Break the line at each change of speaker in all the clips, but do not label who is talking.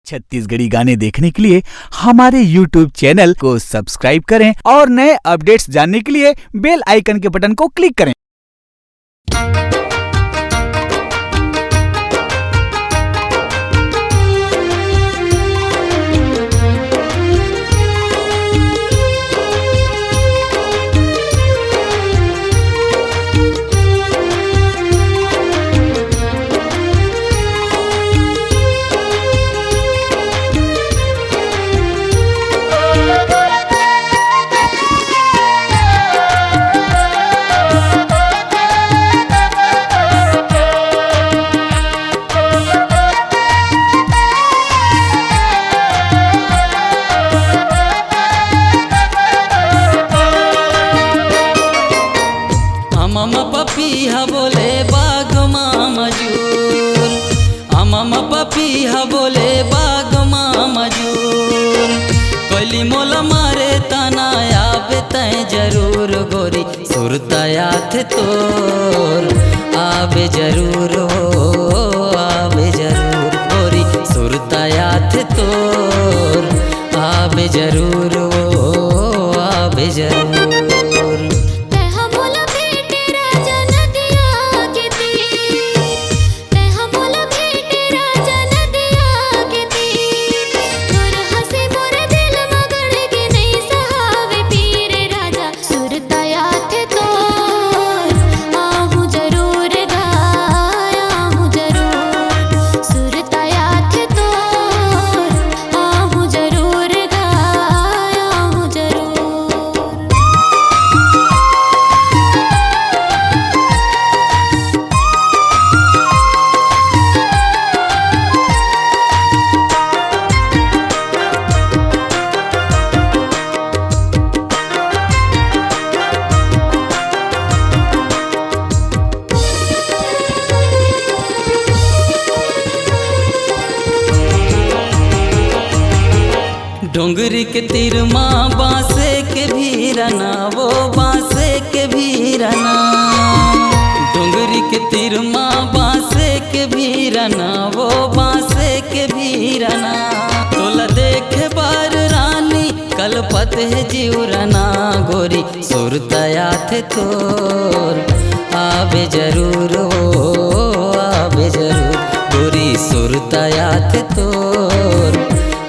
छत्तीसगढ़ी गाने देखने के लिए हमारे YouTube चैनल को सब्सक्राइब करें और नए अपडेट्स जानने के लिए बेल आइकन के बटन को क्लिक करें।
अमम पपीहा बोले बाग मजूर, अमम पपीहा बोले बाग मजूर। कोली मोला मारे तना आवे तय जरूर गोरी, सुरतया थे तोर आवे जरूर हो आवे जरूर गोरी, सुरतया थे तोर आवे जरूर हो आवे जरूर। डोंगरी के तीर माँ बांसे के भीरना, वो बांसे के भीरना। डोंगरी के तीर माँ बांसे के भीरना, वो बांसे के भीरना। तोला देखे बार रानी कलपत है जीवरना गोरी, सुरतया थे तोर आवे जरूर हो आवे जरूर गोरी, सुरतया थे तोर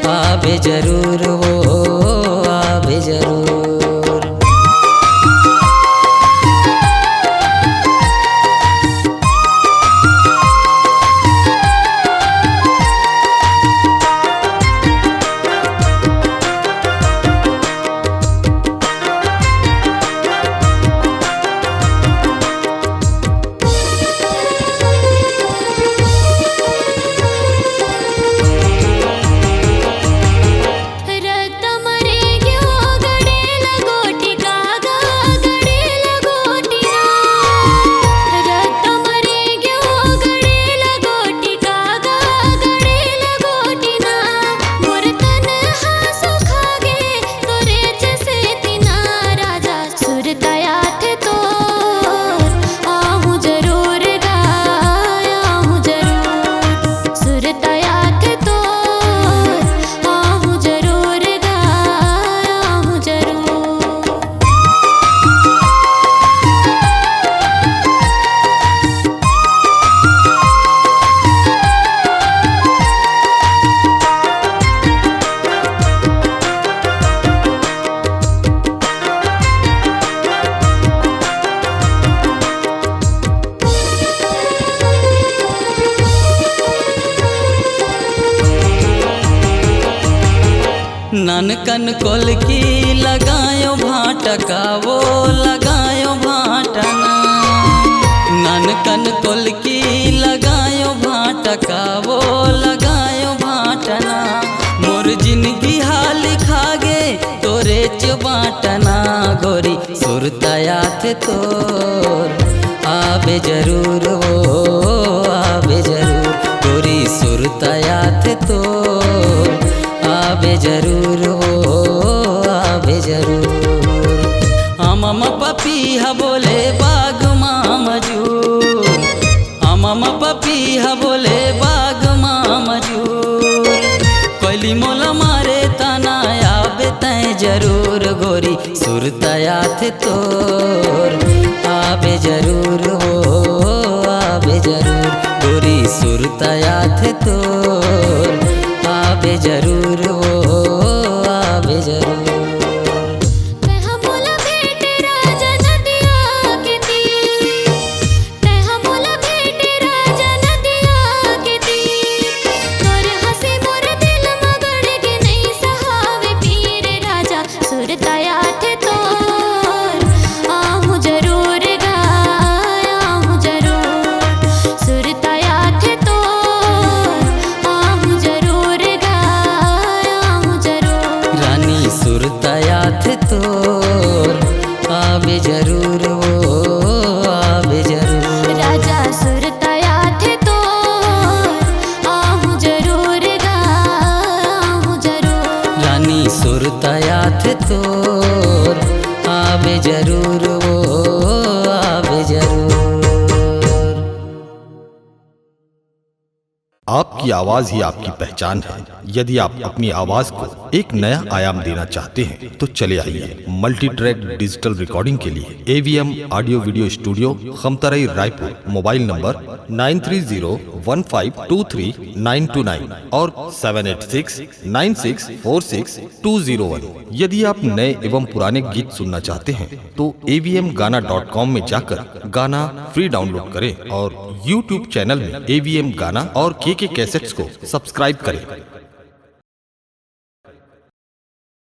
आवे जरूर हो आवे जरूर। ननकन कोल की लगायो भाटका, वो लगायो भाटना। ननकन कोल की लगायो भाटका, वो लगायो भाटना। मोर जिंदगी हाल खागे तोरे चबाटना गोरी, सुरतया थे तोर आवे जरूर हो आवे जरूर गोरी, सुरतया थे तोर आवे जरूर हो आवे जरूर। अमम पपीहा बोले बाग मजूर, अमम पपीहा बोले बाग मजूर। कोयली मोला मारे तना आबे तय जरूर गोरी सुरतया थे तोर आबे जरूर हो आबे जरूर गोरी सुरतया थे तोर आबे जरूर हो आबे जरूर। सुरतया थे तोर आबे जरूर वो आबे जरूर
राजा सुरतया थे तोर आहूँ जरूर गा आहूँ जरूर
रानी सुरतया थे तोर आबे जरूर वो आबे जरूर।
आपकी आवाज ही आपकी पहचान है। यदि आप अपनी आवाज को एक नया आयाम देना चाहते हैं तो चले आइए मल्टी ट्रैक डिजिटल रिकॉर्डिंग के लिए AVM audio video studio Khamtarai Raipur. Mobile number 9301523929 और 7869646201। यदि आप नए एवं पुराने गीत सुनना चाहते हैं तो avmgana.com में जाकर गाना फ्री डाउनलोड करें और YouTube चैनल में AVM गाना और KK कैसेट्स को सब्सक्राइब करें।